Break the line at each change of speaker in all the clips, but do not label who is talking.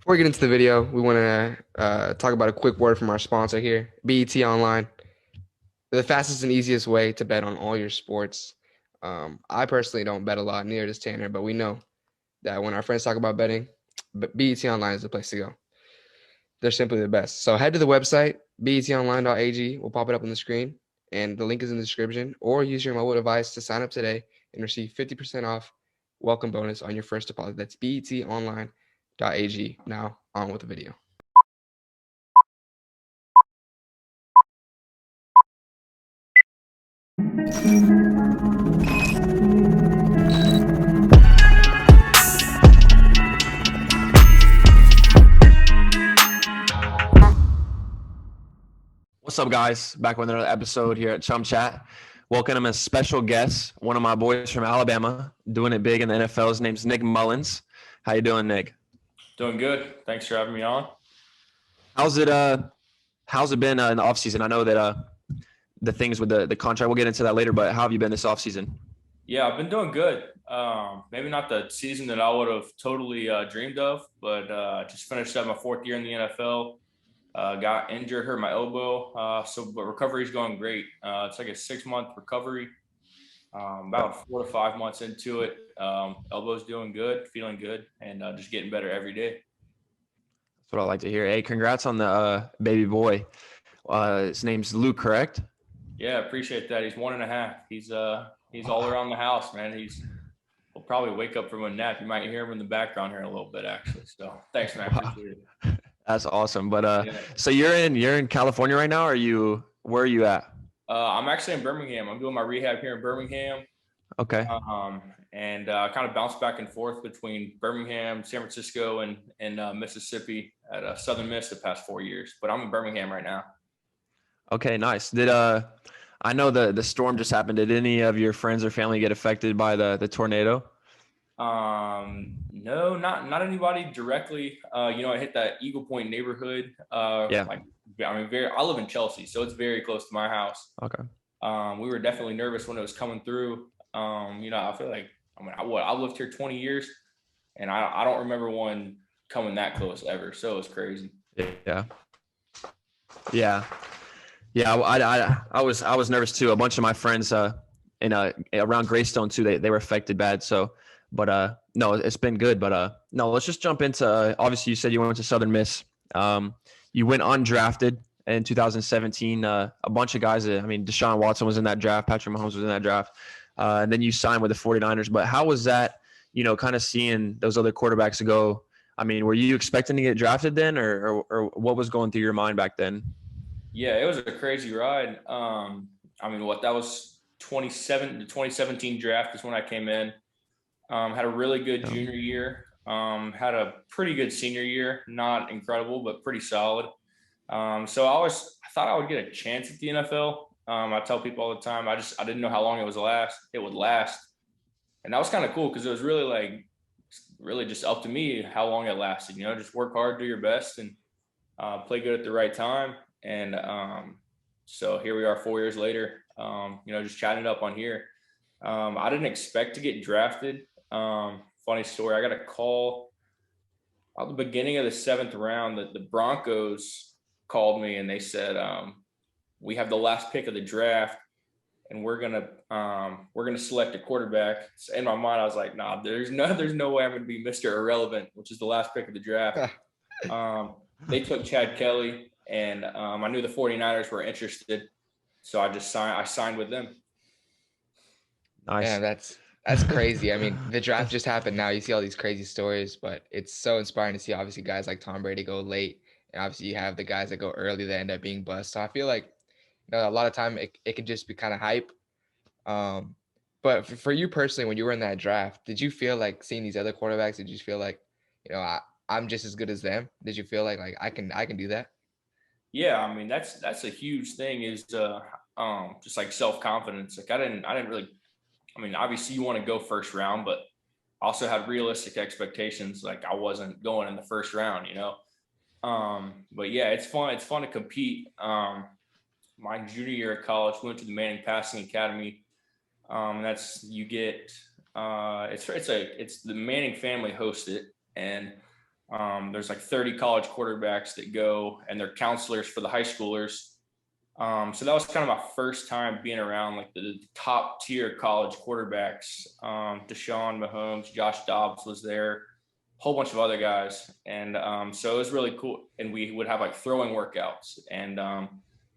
Before we get into the video, we want to talk about a quick word from our sponsor here, BET Online, the fastest and easiest way to bet on all your sports. I personally don't bet a lot, neither does Tanner, but we know that when our friends talk about betting, BET Online is the place to go. They're simply the best. So head to the website, betonline.ag. We'll pop it up on the screen, and the link is in the description. Or use your mobile device to sign up today and receive 50% off welcome bonus on your first deposit. That's betonline.ag. Now, on with the video.
What's up, guys? Back with another episode here at ChumChat. Welcome a special guest, one of my boys from Alabama, doing it big in the NFL. His name's Nick Mullens. How you doing, Nick?
Doing good. Thanks for having me on.
How's it been in the offseason? I know that the things with the contract, we'll get into that later, but how have you been this offseason?
Yeah, I've been doing good. Maybe not the season that I would have totally dreamed of, but just finished up my fourth year in the NFL. Got injured, hurt my elbow. But recovery's going great. It's like a 6-month recovery. About 4 to 5 months into it. Elbow's doing good, feeling good, and just getting better every day.
That's what I like to hear. Hey, congrats on the baby boy. His name's Luke, correct?
Yeah, appreciate that. He's 1.5. He's all around the house, man. He'll probably wake up from a nap. You might hear him in the background here in a little bit, actually. So thanks, man.
Wow.
Appreciate it.
That's awesome. But
Yeah.
So you're in California right now, or where are you at?
I'm actually in Birmingham. I'm doing my rehab here in Birmingham.
Okay.
And kind of bounce back and forth between Birmingham, San Francisco, and Mississippi at Southern Miss the past 4 years. But I'm in Birmingham right now.
Okay, nice. I know the storm just happened. Did any of your friends or family get affected by the tornado?
No, not anybody directly. I hit that Eagle Point neighborhood.
Yeah.
I live in Chelsea, so it's very close to my house.
Okay.
We were definitely nervous when it was coming through. I feel like I've lived here 20 years, and I don't remember one coming that close ever. So it's crazy.
Yeah. Yeah. Yeah. I was nervous too. A bunch of my friends around Greystone too, they were affected bad. So, but no, it's been good. But no, let's just jump into. Obviously, you said you went to Southern Miss. You went undrafted in 2017. A bunch of guys. Deshaun Watson was in that draft. Patrick Mahomes was in that draft. And then you signed with the 49ers. But how was that, kind of seeing those other quarterbacks go? Were you expecting to get drafted then, or what was going through your mind back then?
Yeah, it was a crazy ride. That was the 2017 draft is when I came in. Had a really good junior year. Had a pretty good senior year. Not incredible, but pretty solid. So I thought I would get a chance at the NFL. I tell people all the time, I didn't know how long it would last. And that was kind of cool because it was really just up to me how long it lasted. Just work hard, do your best, and play good at the right time. And so here we are 4 years later, just chatting it up on here. I didn't expect to get drafted. Funny story, I got a call at the beginning of the 7th round that the Broncos called me and they said, we have the last pick of the draft and we're gonna select a quarterback. So in my mind, I was like, nah, there's no way I'm gonna be Mr. Irrelevant, which is the last pick of the draft. They took Chad Kelly, and I knew the 49ers were interested, so I signed with them.
Nice. Yeah, that's crazy. The draft just happened now. You see all these crazy stories, but it's so inspiring to see obviously guys like Tom Brady go late, and obviously you have the guys that go early that end up being bust. So I feel like a lot of time it can just be kind of hype. But for you personally, when you were in that draft, did you feel like seeing these other quarterbacks? Did you feel like, I'm just as good as them? Did you feel like I can do that?
Yeah, that's a huge thing is just like self-confidence. Like I didn't really. Obviously you want to go first round, but also had realistic expectations. Like I wasn't going in the first round, But yeah, it's fun. It's fun to compete. My junior year of college, went to the Manning Passing Academy. It's the Manning family hosts it, and There's like 30 college quarterbacks that go, and they're counselors for the high schoolers. So that was kind of my first time being around like the top tier college quarterbacks. Deshaun, Mahomes, Josh Dobbs was there, a whole bunch of other guys. And so it was really cool. And we would have like throwing workouts. And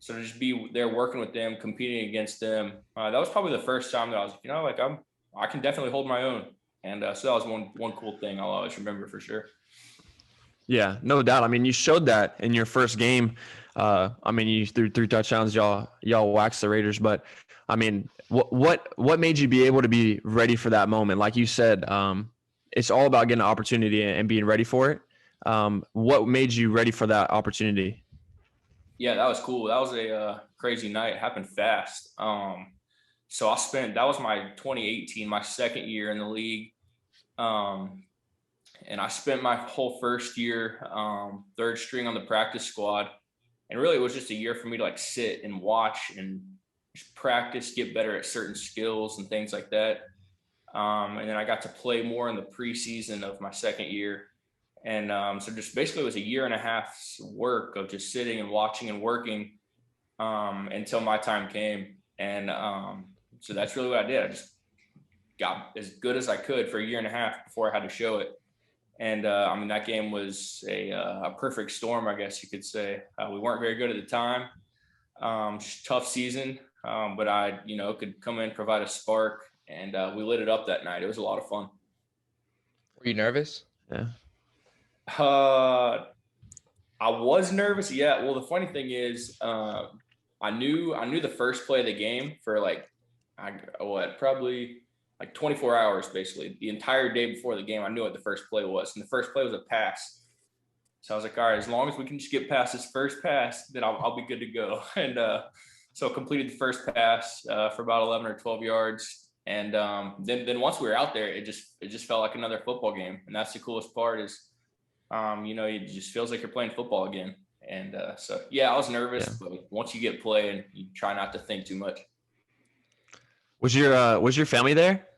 so to just be there working with them, competing against them, that was probably the first time that I was, like I can definitely hold my own. And so that was one cool thing I'll always remember for sure.
Yeah, no doubt. I mean, you showed that in your first game. I mean, you threw 3 touchdowns. Y'all waxed the Raiders. But I mean, what made you be able to be ready for that moment? Like you said, it's all about getting an opportunity and being ready for it. What made you ready for that opportunity?
Yeah, that was cool. That was a crazy night. It happened fast. So that was my 2018, my second year in the league. And I spent my whole first year, third string on the practice squad. And really it was just a year for me to like sit and watch and just practice, get better at certain skills and things like that. And then I got to play more in the preseason of my second year. And so just basically it was a year and a half's work of just sitting and watching and working until my time came. And so that's really what I did. I just got as good as I could for a year and a half before I had to show it. And I mean, that game was a perfect storm, I guess you could say. We weren't very good at the time. Tough season, but I, could come in, provide a spark, and we lit it up that night. It was a lot of fun.
Were you nervous?
Yeah.
I was nervous. Yeah. Well, the funny thing is, I knew the first play of the game for probably like 24 hours, basically. The entire day before the game, I knew what the first play was. And the first play was a pass. So I was like, all right, as long as we can just get past this first pass, then I'll be good to go. And so completed the first pass for about 11 or 12 yards. And then once we were out there, it just felt like another football game. And that's the coolest part is, it just feels like you're playing football again. And so, yeah, I was nervous, but once you get playing, you try not to think too much.
Was your family there?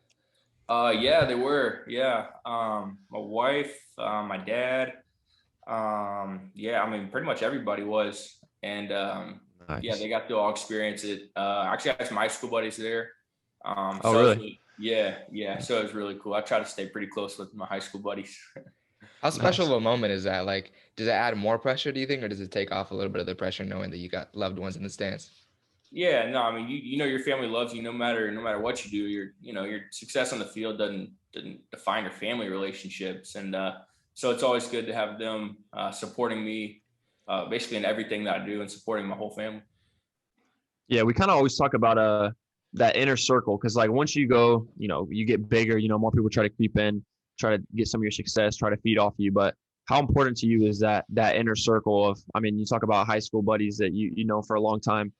Yeah, they were. Yeah. My wife, my dad. Yeah, I mean, pretty much everybody was. And
Nice.
yeah, they got to all experience it. Actually, I had some high school buddies there.
Oh, really?
Yeah. So it was really cool. I try to stay pretty close with my high school buddies.
How special of a moment is that? Like, does it add more pressure, do you think, or does it take off a little bit of the pressure knowing that you got loved ones in the stands?
Yeah, no, I mean, your family loves you no matter what you do. Your success on the field doesn't define your family relationships, and so it's always good to have them supporting me, basically in everything that I do, and supporting my whole family.
Yeah, we kind of always talk about that inner circle because like once you go, you get bigger, more people try to creep in, try to get some of your success, try to feed off you. But how important to you is that inner circle of? I mean, you talk about high school buddies that you know for a long time.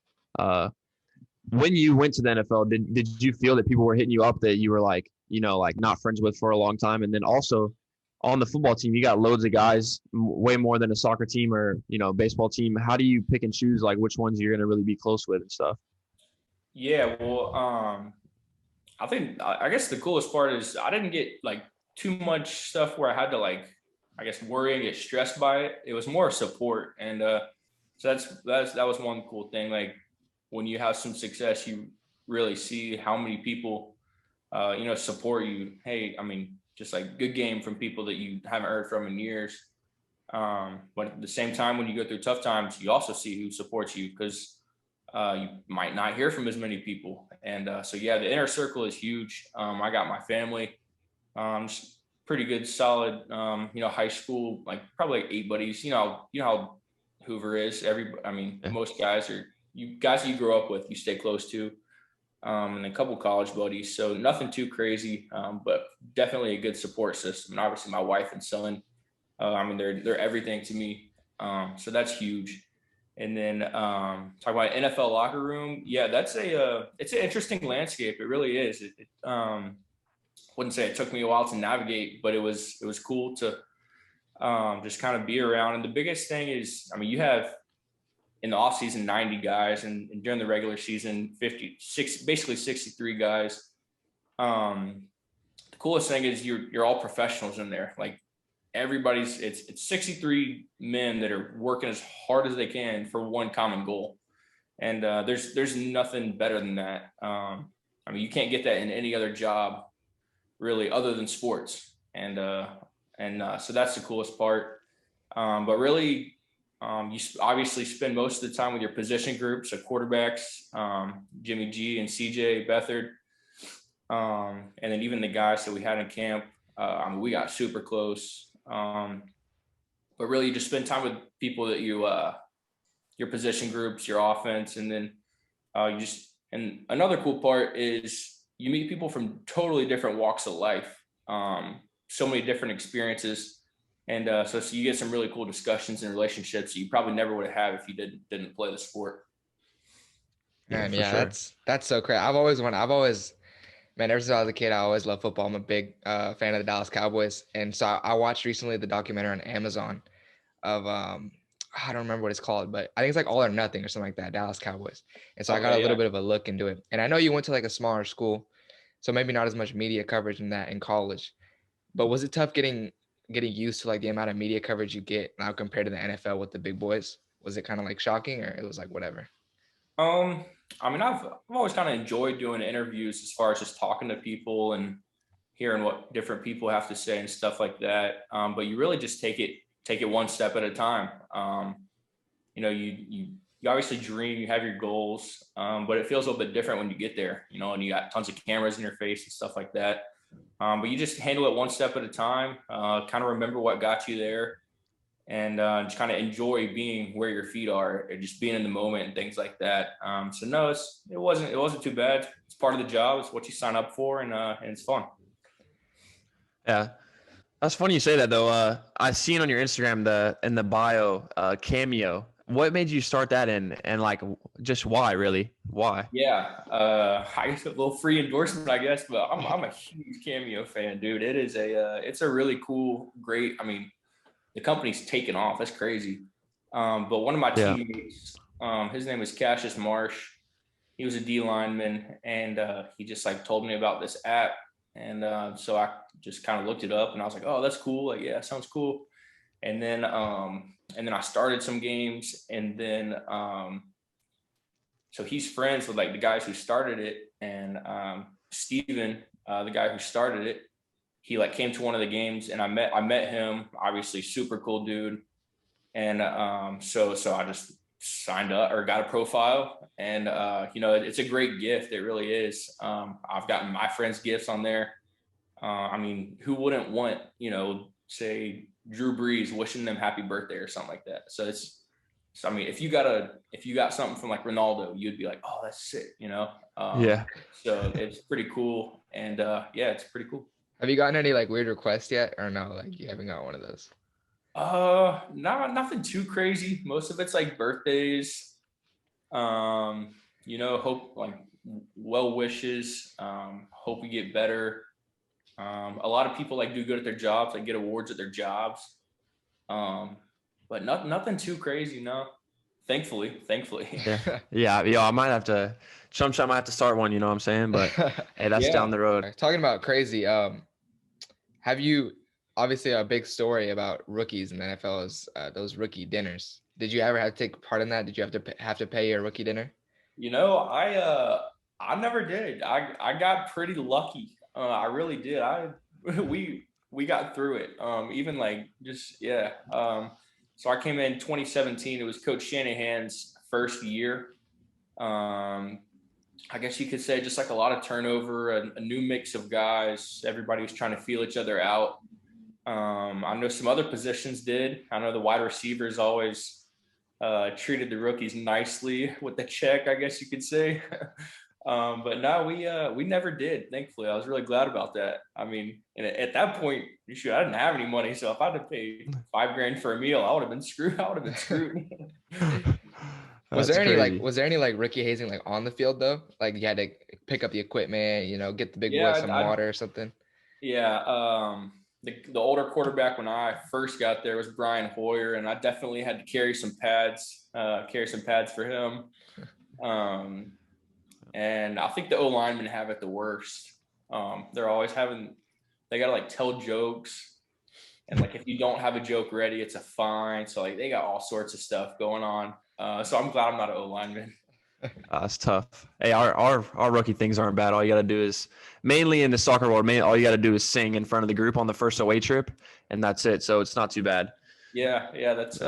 When you went to the NFL, did you feel that people were hitting you up that you were like, like not friends with for a long time? And then also on the football team, you got loads of guys, way more than a soccer team or, baseball team. How do you pick and choose like which ones you're going to really be close with and stuff?
Yeah, well, I guess the coolest part is I didn't get like too much stuff where I had to like, I guess, worry and get stressed by it. It was more support. And so that was one cool thing. Like, when you have some success, you really see how many people, support you. Hey, I mean, just like good game from people that you haven't heard from in years. But at the same time, when you go through tough times, you also see who supports you because you might not hear from as many people. And so, yeah, the inner circle is huge. I got my family, just pretty good, solid, high school, like probably like 8 buddies. You know how Hoover is. Most guys are guys you grow up with, you stay close to, and a couple college buddies. So nothing too crazy, but definitely a good support system. And obviously my wife and son, they're everything to me. So that's huge. And then talk about NFL locker room. Yeah, that's it's an interesting landscape. It really is. Wouldn't say it took me a while to navigate, but it was cool to just kind of be around. And the biggest thing is, you have in the off season 90 guys, and during the regular season 56, basically 63 guys. The coolest thing is you're all professionals in there. Like it's 63 men that are working as hard as they can for one common goal. And there's nothing better than that. I mean, you can't get that in any other job really other than sports. And so that's the coolest part. But really, you obviously spend most of the time with your position groups, so quarterbacks, Jimmy G and CJ Beathard, and then even the guys that we had in camp. I mean, we got super close. But really, you just spend time with people that your position groups, your offense, and then and another cool part is you meet people from totally different walks of life, so many different experiences. And so you get some really cool discussions and relationships that you probably never would have had if you didn't play the sport.
Man, yeah, sure. That's so crazy. Man, ever since I was a kid, I always loved football. I'm a big fan of the Dallas Cowboys. And so I watched recently the documentary on Amazon of I don't remember what it's called, but I think it's like All or Nothing or something like that, Dallas Cowboys. And so I got a little bit of a look into it. And I know you went to like a smaller school, so maybe not as much media coverage in that in college. But was it tough getting used to like the amount of media coverage you get now compared to the NFL with the big boys? Was it kind of like shocking, or it was like whatever?
I mean, I've always kind of enjoyed doing interviews as far as just talking to people and hearing what different people have to say and stuff like that. But you really just take it one step at a time. You know, you obviously dream, you have your goals, but it feels a little bit different when you get there, you know, and you got tons of cameras in your face and stuff like that. But you just handle it one step at a time, kind of remember what got you there, and just kind of enjoy being where your feet are and just being in the moment and things like that. So no, it wasn't too bad. It's part of the job. It's what you sign up for, and it's fun.
Yeah. That's funny you say that though. I seen on your Instagram in the bio, Cameo. What made you start that and like just why really? Why?
Yeah, I guess a little free endorsement, I guess, but I'm a huge Cameo fan, dude. It's a really cool, great. I mean, the company's taken off. That's crazy. But one of my teammates, his name is Cassius Marsh. He was a D lineman, and he just like told me about this app, and so I just kind of looked it up, and I was like, oh, that's cool. Like, yeah, sounds cool. And then I started some games, and then so he's friends with like the guys who started it, and Steven, the guy who started it, he like came to one of the games, and I met him. Obviously, super cool dude, and so I just signed up or got a profile, and you know, it's a great gift. It really is. I've gotten my friends' gifts on there. I mean, who wouldn't want, you know, say Drew Brees wishing them happy birthday or something like that? So I mean, if you got something from like Ronaldo, you'd be like, oh, that's sick, you know?
Yeah.
So it's pretty cool, and yeah, it's pretty cool.
Have you gotten any like weird requests yet, or no? Like you haven't got one of those?
Nothing too crazy. Most of it's like birthdays. You know, hope like well wishes. Hope we get better. A lot of people like do good at their jobs, like get awards at their jobs. But nothing too crazy, no. Thankfully.
Yeah. I might have to. ChumChat might have to start one. You know what I'm saying? But hey, that's down the road.
Talking about crazy. Have you obviously a big story about rookies in the NFL is those rookie dinners? Did you ever have to take part in that? Did you have to pay your rookie dinner?
You know, I never did. I got pretty lucky. I really did. We got through it. Even like just yeah. So I came in 2017. It was Coach Shanahan's first year. I guess you could say just like a lot of turnover, a new mix of guys. Everybody was trying to feel each other out. I know some other positions did. I know the wide receivers always treated the rookies nicely with the check, I guess you could say. But no, we never did. Thankfully, I was really glad about that. I mean, and at that point, I didn't have any money, so if I had to pay $5,000 for a meal, I would have been screwed.
Was there any like rookie hazing like on the field though? Like you had to pick up the equipment, you know, get the big boy some water or something?
Yeah. The older quarterback when I first got there was Brian Hoyer, and I definitely had to carry some pads for him. And I think the O linemen have it the worst. They got to like tell jokes, And like, if you don't have a joke ready, it's a fine. So like, they got all sorts of stuff going on. So I'm glad I'm not an O lineman.
It's tough. Hey, our rookie things aren't bad. All you got to do is, mainly in the soccer world, all you got to do is sing in front of the group on the first away trip, and that's it. So it's not too bad.
Yeah, that's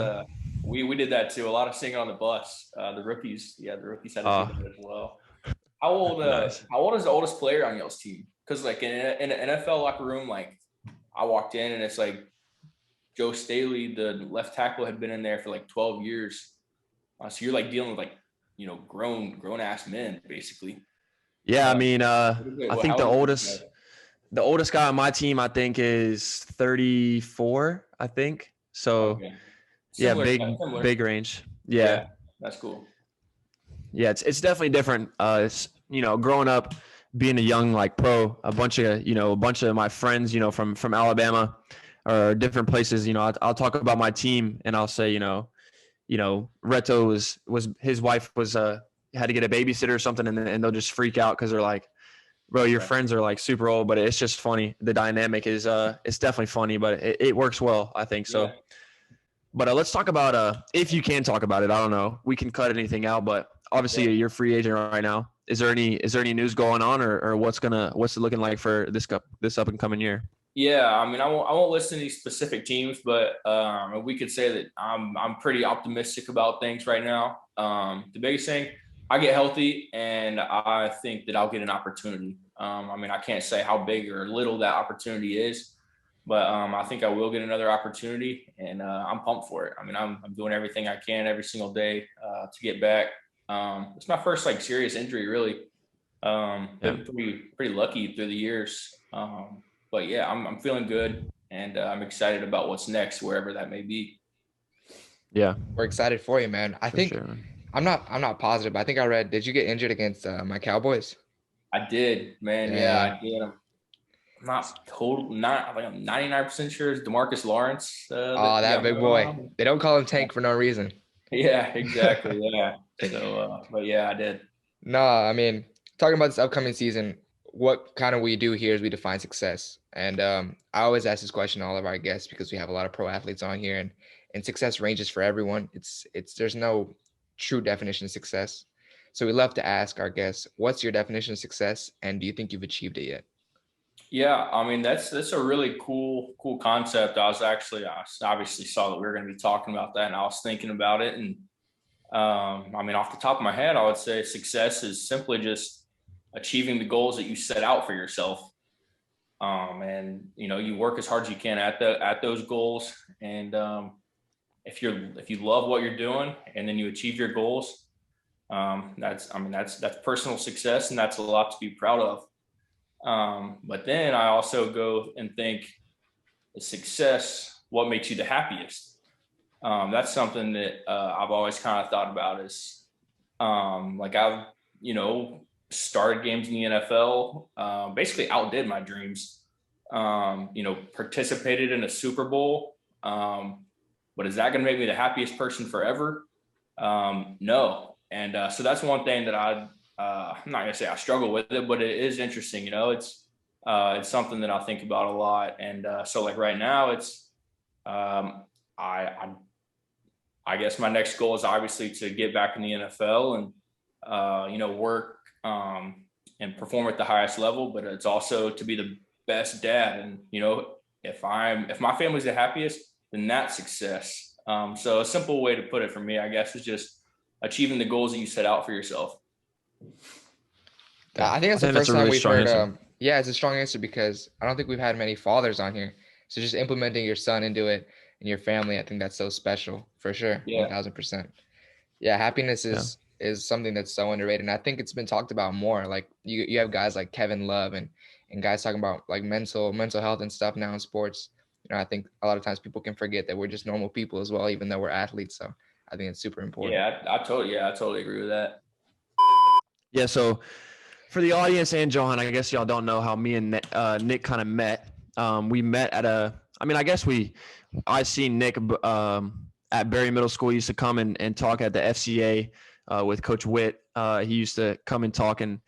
we did that too. A lot of singing on the bus. The rookies had to do that as well.
Nice.
How old is the oldest player on y'all's team? Because like in an NFL locker room, like I walked in and it's like Joe Staley, the left tackle, had been in there for like 12 years. So you're like dealing with like, grown ass men basically.
Yeah, I mean, I think the oldest guy on my team, I think, is 34. I think so.
Okay.
Yeah,
Similar.
big range. Yeah,
that's cool.
Yeah, it's definitely different. Growing up, being a young like pro, a bunch of my friends, from Alabama or different places. I'll talk about my team and I'll say, Reto was his wife was had to get a babysitter or something, and they'll just freak out because they're like, bro, your friends are like super old, but it's just funny. The dynamic is it's definitely funny, but it works well, I think so.
Yeah.
But let's talk about if you can talk about it. I don't know. We can cut anything out, but obviously you're a free agent right now. Is there any news going on, or what's it looking like for this up and coming year?
Yeah, I mean, I won't list any specific teams, but we could say that I'm pretty optimistic about things right now. The biggest thing, I get healthy, and I think that I'll get an opportunity. I mean, I can't say how big or little that opportunity is, but I think I will get another opportunity, and I'm pumped for it. I mean, I'm doing everything I can every single day to get back. It's my first like serious injury, really. Been pretty lucky through the years. But yeah, I'm feeling good, and I'm excited about what's next, wherever that may be.
Yeah,
we're excited for you, man. I think
sure.
I'm not positive, but I think I read. Did you get injured against my Cowboys?
I did, man. Yeah, I did. I'm like I'm 99% sure it's DeMarcus Lawrence.
That big boy. They don't call him Tank for no reason.
Yeah, exactly. Yeah. So, but yeah, I did.
No, I mean, talking about this upcoming season, what kind of we do here is we define success. And I always ask this question to all of our guests because we have a lot of pro athletes on here, and success ranges for everyone. There's no true definition of success. So we love to ask our guests, what's your definition of success, and do you think you've achieved it yet?
Yeah, I mean, that's a really cool concept. I obviously saw that we were going to be talking about that, and I was thinking about it. And I mean, off the top of my head, I would say success is simply just achieving the goals that you set out for yourself. And you work as hard as you can at those goals. And if you love what you're doing and then you achieve your goals, that's personal success, and that's a lot to be proud of. But then I also go and think, the success, what makes you the happiest? That's something that I've always kind of thought about is like I've, started games in the NFL, basically outdid my dreams, participated in a Super Bowl. But is that going to make me the happiest person forever? No. And so that's one thing that I'm not going to say I struggle with it, but it is interesting. It's something that I think about a lot. And so like right now it's, I guess my next goal is obviously to get back in the NFL and, work and perform at the highest level, but it's also to be the best dad. And, if my family's the happiest, then that's success. So a simple way to put it for me, I guess, is just achieving the goals that you set out for yourself.
I think that's the first time we've heard. Yeah, it's a strong answer because I don't think we've had many fathers on here. So just implementing your son into it and your family, I think that's so special for sure.
Yeah.
1000%. Yeah, happiness is something that's so underrated, and I think it's been talked about more. Like you have guys like Kevin Love and guys talking about like mental health and stuff now in sports. I think a lot of times people can forget that we're just normal people as well, even though we're athletes. So I think it's super important.
Yeah, I totally agree with that.
Yeah, so for the audience and Johan, I guess y'all don't know how me and Nick kind of met. We met at I seen Nick at Berry Middle School. He used to come and talk at the FCA with Coach Witt. He used to come and talk and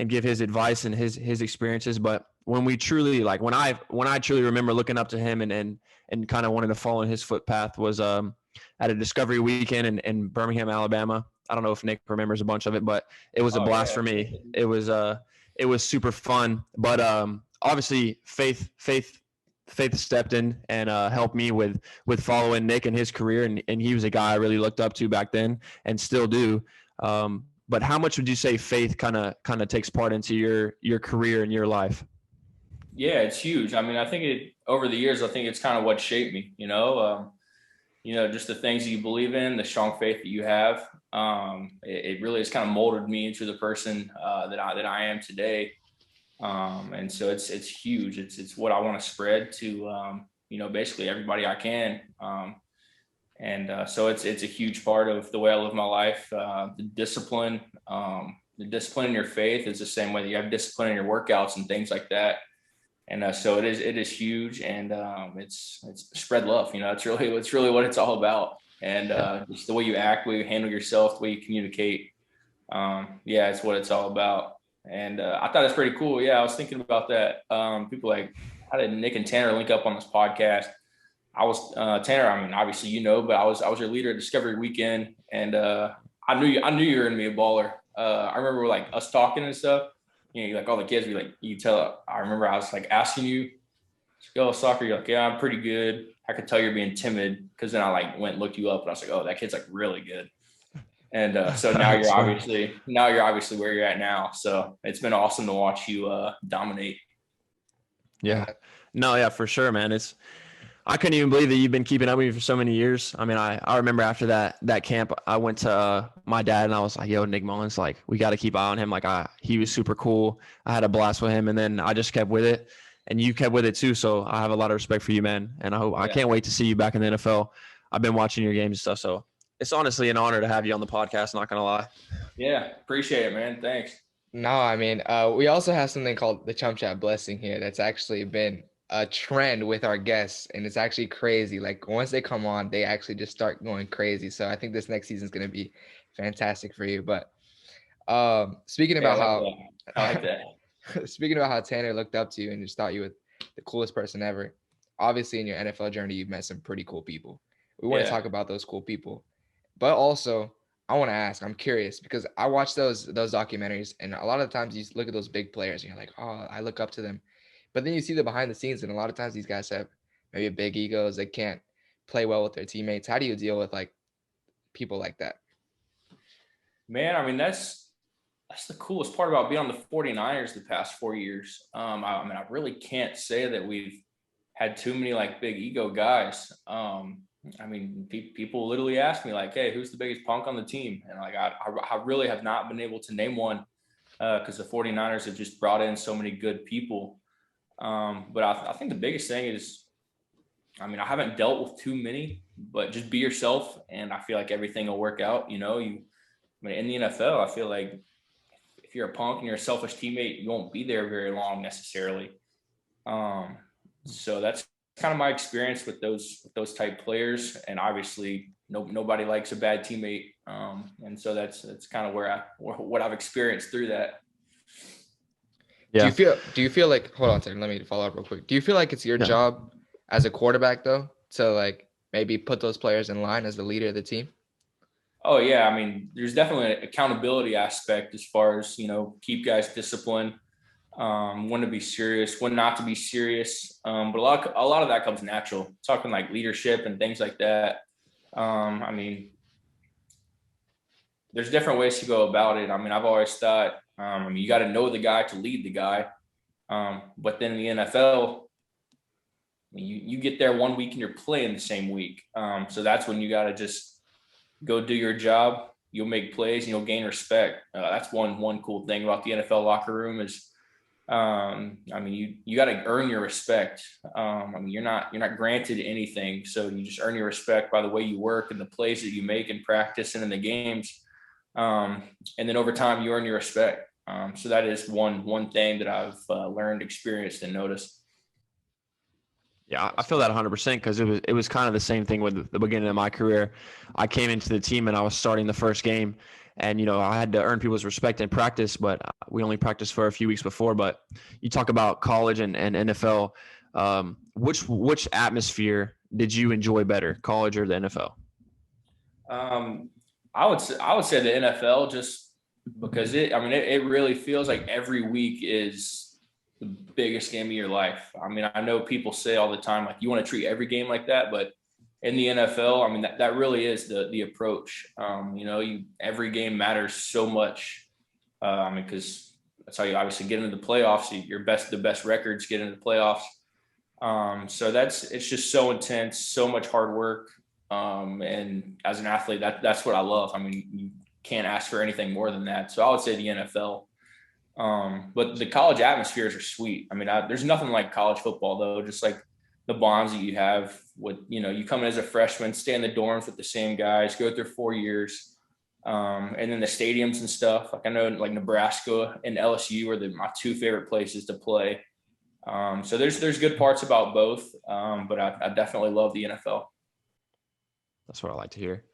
give his advice and his experiences. But when we truly when I truly remember looking up to him and and kind of wanted to follow in his footpath was at a Discovery Weekend in Birmingham, Alabama. I don't know if Nick remembers a bunch of it, but it was a blast for me. It was super fun, but obviously Faith stepped in and helped me with following Nick and his career, and he was a guy I really looked up to back then and still do. But how much would you say Faith kind of takes part into your career and your life?
Yeah, it's huge. I mean, I think over the years, I think it's kind of what shaped me, just the things that you believe in, the strong faith that you have. It really has kind of molded me into the person that I am today. And so it's huge. It's what I want to spread to, basically everybody I can. So it's a huge part of the way I live my life. The discipline in your faith is the same way that you have discipline in your workouts and things like that. And so it is huge, and it's spread love. It's really what it's all about. And just the way you act, the way you handle yourself, the way you communicate. It's what it's all about. And I thought it's pretty cool. Yeah, I was thinking about that. People like, how did Nick and Tanner link up on this podcast? I was Tanner. I mean, obviously but I was your leader at Discovery Weekend, and I knew you were gonna be a baller. I remember like us talking and stuff. Like all the kids, you tell. I remember I was like asking you, "Go soccer." You're like, "Yeah, I'm pretty good." I could tell you're being timid because then I like went and looked you up, and I was like, "Oh, that kid's like really good." And so now you're obviously where you're at now. So it's been awesome to watch you dominate.
Yeah, no, yeah, for sure, man. I couldn't even believe that you've been keeping up with me for so many years. I mean, I remember after that camp, I went to my dad and I was like, "Yo, Nick Mullens, like we got to keep eye on him." Like he was super cool. I had a blast with him, and then I just kept with it, and you kept with it too. So I have a lot of respect for you, man. And I can't wait to see you back in the NFL. I've been watching your games and stuff, so it's honestly an honor to have you on the podcast. Not gonna lie.
Yeah, appreciate it, man. Thanks.
No, I mean, we also have something called the ChumChat blessing here. That's actually been a trend with our guests, and it's actually crazy. Like once they come on, they actually just start going crazy. So I think this next season is going to be fantastic for you. But speaking about
I like that.
speaking about how Tanner looked up to you and just thought you were the coolest person ever. Obviously, in your NFL journey, you've met some pretty cool people. We want to talk about those cool people, but also I want to ask. I'm curious because I watch those documentaries, and a lot of times you look at those big players, and you're like, "Oh, I look up to them." But then you see the behind the scenes, and a lot of times these guys have maybe big egos. They can't play well with their teammates. How do you deal with like people like that?
Man, I mean, that's the coolest part about being on the 49ers the past 4 years. I really can't say that we've had too many like big ego guys. I mean, people literally ask me like, "Hey, who's the biggest punk on the team?" And like, I really have not been able to name one because the 49ers have just brought in so many good people. But I think the biggest thing is, I mean, I haven't dealt with too many, but just be yourself, and I feel like everything will work out. In the NFL, I feel like if you're a punk and you're a selfish teammate, you won't be there very long necessarily. So that's kind of my experience with those type players, and obviously nobody likes a bad teammate. And so that's kind of what I've experienced through that.
Yeah. Do you feel like, hold on a second, let me follow up real quick. Do you feel like it's your job as a quarterback though, to like maybe put those players in line as the leader of the team?
Oh yeah. I mean, there's definitely an accountability aspect as far as, keep guys disciplined, when to be serious, when not to be serious. But a lot of that comes natural, talking like leadership and things like that. I mean, there's different ways to go about it. I mean, I've always thought, you got to know the guy to lead the guy. But then in the NFL, you get there 1 week and you're playing the same week. So that's when you got to just go do your job. You'll make plays and you'll gain respect. That's one cool thing about the NFL locker room is, you got to earn your respect. You're not granted anything. So you just earn your respect by the way you work and the plays that you make in practice and in the games. And then over time you earn your respect. So that is one thing that I've learned, experienced, and noticed.
Yeah, I feel that 100% because it was kind of the same thing with the beginning of my career. I came into the team and I was starting the first game, and I had to earn people's respect in practice, but we only practiced for a few weeks before. But you talk about college and NFL, which atmosphere did you enjoy better, college or the NFL?
I would say the NFL, just because it really feels like every week is the biggest game of your life. I mean, I know people say all the time, like, you want to treat every game like that, but in the NFL, I mean, that really is the approach. Every game matters so much. Because that's how you obviously get into the playoffs. The best records get into the playoffs. So it's just so intense, so much hard work. And as an athlete, that's what I love. I mean, you can't ask for anything more than that. So I would say the NFL. But the college atmospheres are sweet. I mean, there's nothing like college football though. Just like the bonds that you have with, you come in as a freshman, stay in the dorms with the same guys, go through 4 years. And then the stadiums and stuff. Like, I know like Nebraska and LSU are my two favorite places to play. So there's good parts about both. But I definitely love the NFL.
That's what I like to hear.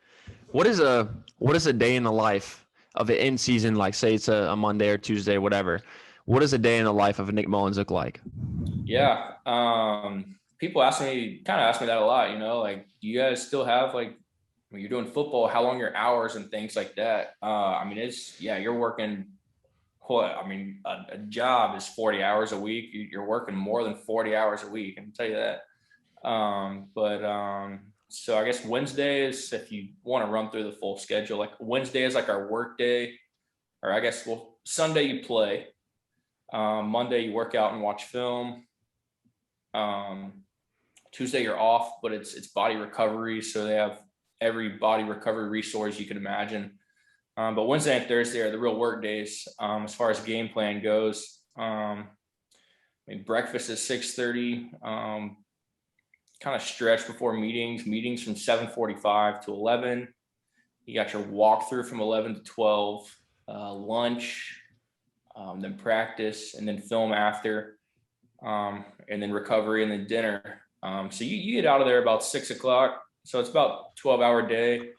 What is a day in the life of an in season, like say it's a Monday or Tuesday, whatever? What does a day in the life of Nick Mullens look like?
Yeah. People ask me that a lot, like, do you guys still have, like, when you're doing football, how long your hours and things like that? You're working. A job is 40 hours a week. You're working more than 40 hours a week. I can tell you that. So I guess Wednesday is, if you want to run through the full schedule, like Wednesday is like our work day, or I guess, Sunday you play. Monday you work out and watch film. Tuesday you're off, but it's body recovery. So they have every body recovery resource you can imagine. But Wednesday and Thursday are the real work days. As far as game plan goes, breakfast is 6:30. Kind of stretch before meetings from 7:45 to 11. You got your walkthrough from 11 to 12. Lunch, then practice, and then film after, and then recovery, and then dinner. So you get out of there about 6 o'clock. So it's about 12-hour day.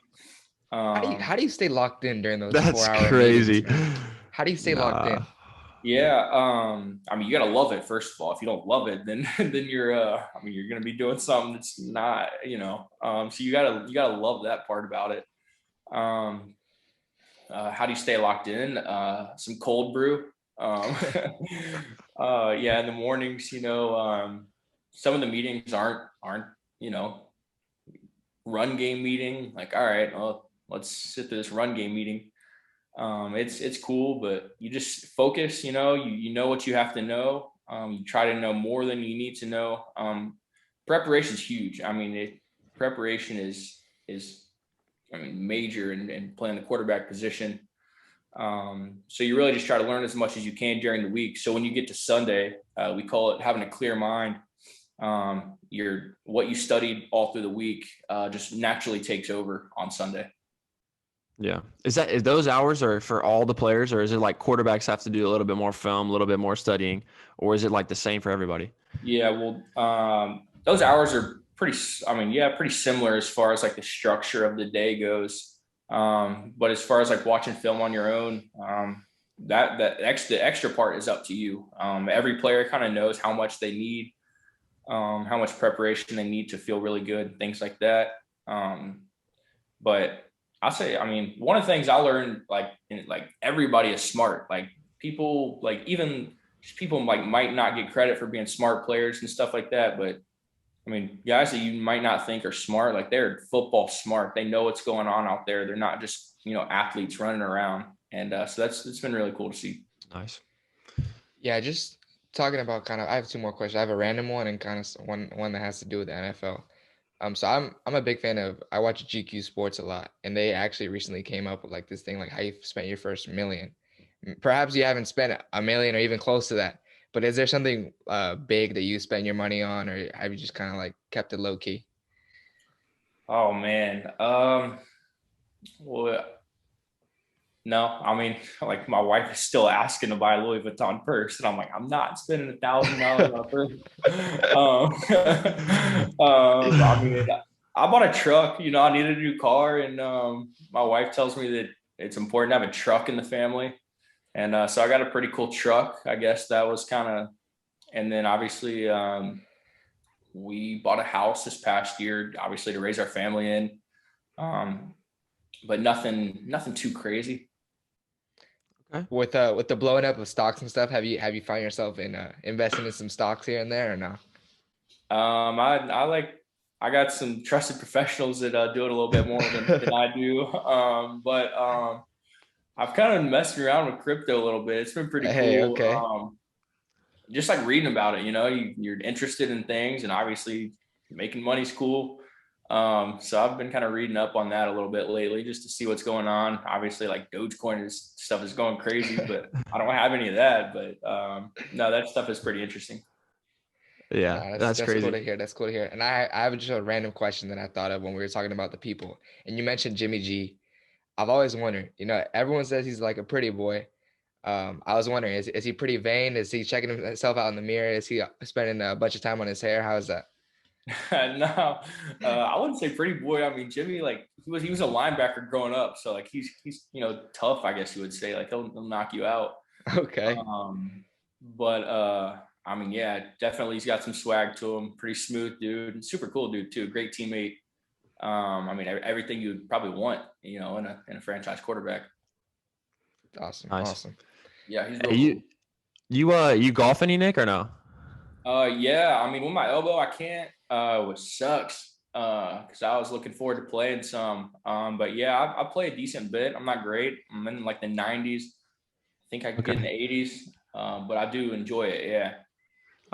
How do you stay locked in during those
That's
4 hour
crazy.
meetings? How do you stay locked in?
Yeah. You gotta love it, first of all. If you don't love it, then you're you're gonna be doing something that's not, so you gotta love that part about it. How do you stay locked in? Some cold brew. In the mornings, some of the meetings aren't, run game meeting. Like, all right, well, let's sit through this run game meeting. It's cool, but you just focus, you know what you have to know. You try to know more than you need to know. Preparation is huge. Preparation is major in playing the quarterback position. So you really just try to learn as much as you can during the week. So when you get to Sunday, we call it having a clear mind. What you studied all through the week just naturally takes over on Sunday.
Yeah. Is those hours are for all the players, or is it like quarterbacks have to do a little bit more film, a little bit more studying, or is it like the same for everybody?
Yeah, well, those hours are pretty similar as far as like the structure of the day goes. But as far as like watching film on your own, the extra part is up to you. Every player kind of knows how much they need, how much preparation they need to feel really good, things like that. But I'll say, one of the things I learned, everybody is smart. Like, people, like, even people might not get credit for being smart players and stuff like that. But guys that you might not think are smart, like, they're football smart. They know what's going on out there. They're not just, athletes running around. And so it's been really cool to see.
Nice.
Yeah, just talking about I have two more questions. I have a random one and kind of one that has to do with the NFL. So I'm a big fan of, I watch GQ Sports a lot, and they actually recently came up with like this thing, like how you spent your first million. Perhaps you haven't spent a million or even close to that, but is there something big that you spend your money on, or have you just kind of like kept it low key?
Oh man. Well, no, like, my wife is still asking to buy a Louis Vuitton purse, and I'm like, I'm not spending $1,000 on a purse. I bought a truck. I needed a new car, and my wife tells me that it's important to have a truck in the family, and so I got a pretty cool truck. I guess that was kind of, and then obviously, we bought a house this past year, obviously to raise our family in. But nothing too crazy.
Okay. With the blowing up of stocks and stuff, have you found yourself in investing in some stocks here and there or no?
I got some trusted professionals that do it a little bit more than I do. But I've kind of messed around with crypto a little bit. It's been pretty
Hey,
cool.
okay.
Just like reading about it, you're interested in things, and obviously making money's cool. So I've been kind of reading up on that a little bit lately just to see what's going on. Obviously, like Dogecoin stuff is going crazy, but I don't have any of that. But no, that stuff is pretty interesting.
Yeah, that's crazy.
Cool to hear. That's cool to hear. And I have just a random question that I thought of when we were talking about the people. And you mentioned Jimmy G. I've always wondered, everyone says he's like a pretty boy. I was wondering, is he pretty vain? Is he checking himself out in the mirror? Is he spending a bunch of time on his hair? How is that?
No, I wouldn't say pretty boy. I mean, Jimmy, like he was a linebacker growing up, so like he's tough, I guess you would say. Like he'll knock you out.
Okay.
But I mean, yeah, definitely he's got some swag to him. Pretty smooth dude, and super cool dude too. Great teammate. I mean, everything you would probably want, in a franchise quarterback.
Awesome.
Nice.
Awesome.
Yeah, he's
real cool. You golf any, Nick, or no?
Yeah, I mean, with my elbow, I can't, which sucks. Because I was looking forward to playing some. But yeah, I play a decent bit. I'm not great. I'm in like the 90s. I think I could get in the 80s. But I do enjoy it. Yeah.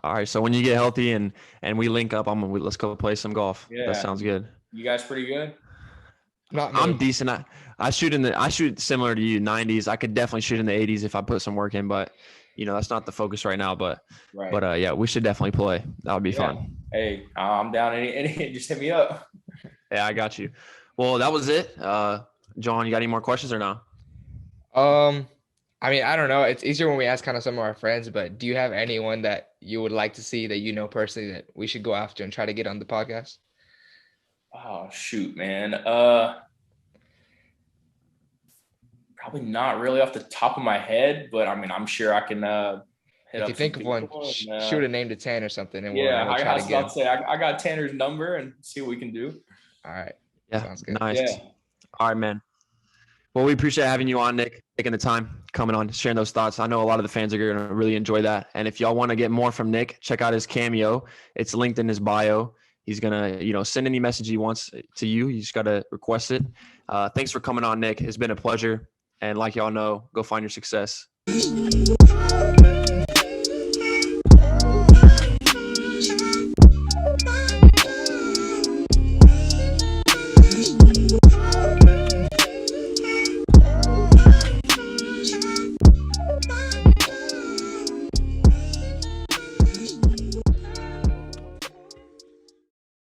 All right. So when you get healthy and we link up, let's go play some golf.
Yeah.
That sounds good.
You guys pretty good?
Not me.
I'm decent. I shoot similar to you, 90s. I could definitely shoot in the 80s if I put some work in, but that's not the focus right now. But yeah, we should definitely play. That would be fun.
Hey, I'm down. Any just hit me up.
Yeah, I got you. Well, that was it. John, you got any more questions or no?
I mean, I don't know. It's easier when we ask kind of some of our friends, but do you have anyone that you would like to see that personally that we should go after and try to get on the podcast?
Oh, shoot, man. Probably not really off the top of my head, but I mean, I'm sure I can
if you think of one, shoot a name to 10 or something. And we'll try to get
say I got Tanner's number and see what we can do.
All right.
Yeah.
Sounds good.
Nice.
Yeah.
All right, man. Well, we appreciate having you on, Nick, taking the time, coming on, sharing those thoughts. I know a lot of the fans are going to really enjoy that. And if y'all want to get more from Nick, check out his Cameo. It's linked in his bio. He's going to, send any message he wants to you. You just got to request it. Thanks for coming on, Nick. It's been a pleasure. And like y'all know, go find your success.